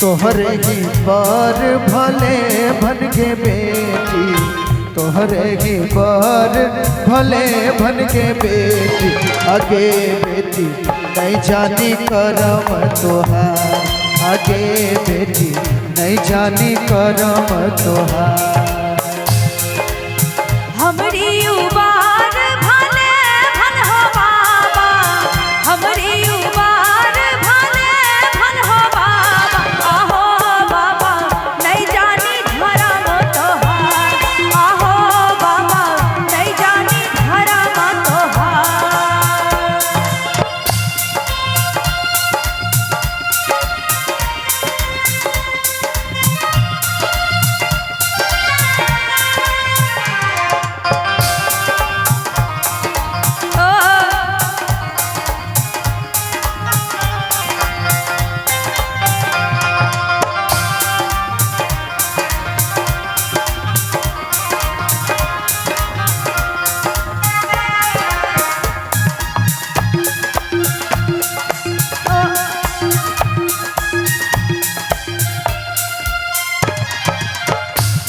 तोहरे ही बर भले भन के बेटी, तोहरे ही बर भले भन के बेटी, आगे बेटी नहीं जानी करम तोहार, आगे बेटी नहीं जानी करम तोहार। हमरी उबार भले भन हो बाबा, हमरी उबार भले भन हो बाबा, आहो बाबा नहीं जानी धर्म तोहार, आहो बाबा नहीं जानी धर्म तोहार।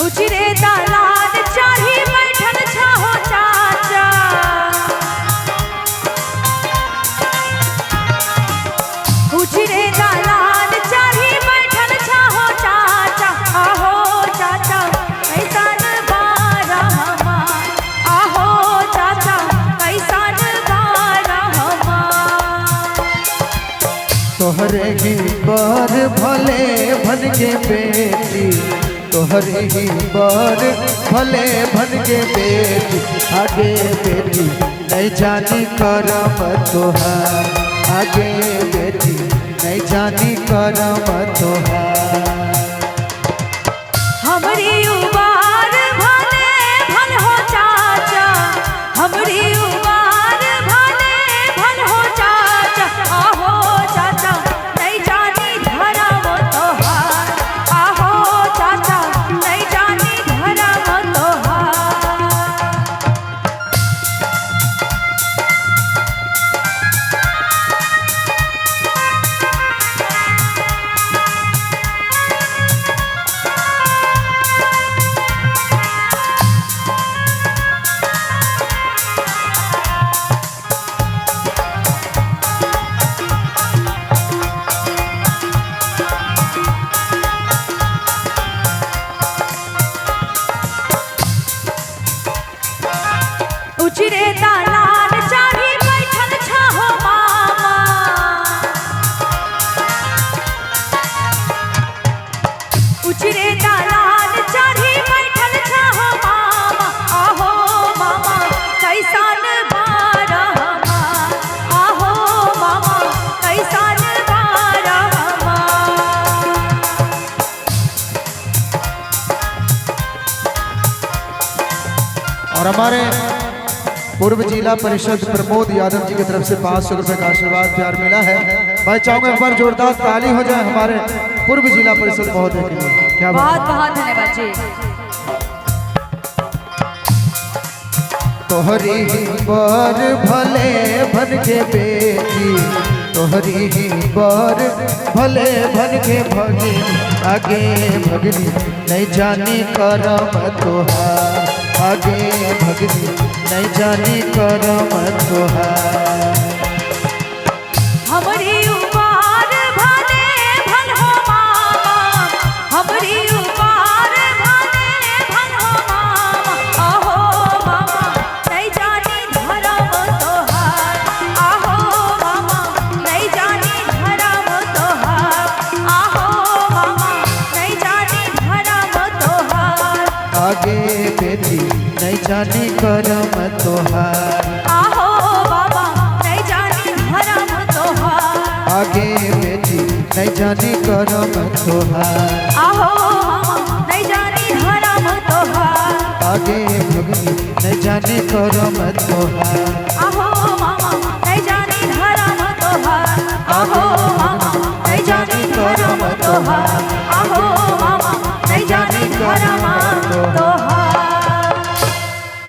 उजरे दालान चाही बैठल छहो चाचा, उजरे दालान चाही बैठल छहो चाचा, आहो चाचा कैसन बारा हमार, आहो चाचा कैसन बारा हमार। तोहरे ही बर भले भन के बेटी, तोहरे ही बर भले भन के बेटी, आगे बेटी नहीं जानी करम तोहार, आगे बेटी नहीं जानी करम तोहार। हमरी उबार भले भन हो चाचा, हमरी उबार भले भन हो चाचा, आहो चाचा नहीं जानी धर्म तोहार, आहो चाचा नहीं जानी धर्म तोहार। उजरे दालान चाही बैठल छहो मामा, उजरे दालान चाही बैठल छहो मामा, आहो मामा कैसन बारा हमार, आहो मामा कैसन बारा हमार। और हमारे पूर्व जिला परिषद प्रमोद यादव जी की तरफ से 500 रुपए का आशीर्वाद प्यार मिला है। मैं चाहूंगा एक बार जोरदार ताली हो जाए हमारे पूर्व जिला परिषद महोदय के लिए। क्या बहुत बहुत धन्यवाद जी। तोहरी ही बर भले भन के बेटी, तोहरी ही बर भले भन के भगनी, आगे भगनी नहीं जानी करम तोहार, आगे भगनी नहीं जानी करम तोहार। हमरी उबार भले भन हो मामा, हमरी उबार भले भन हो मामा, आहो मामा नहीं जानी धर्म तोहार, आहो मामा नहीं जानी धर्म तोहार, आहो मामा नहीं जानी धर्म तोहार। आगे बेटी नहीं जानी करम तोहार, आहो बाबा नहीं जानी धर्म तोहार, आगे बेटी नहीं जानी करम तोहार, आहो मामा नहीं जानी धर्म तोहार, आगे भगनी नहीं जानी करम तोहार, आहो मामा नहीं जानी धर्म तोहार, आहो मामा नहीं जानी धर्म तोहार।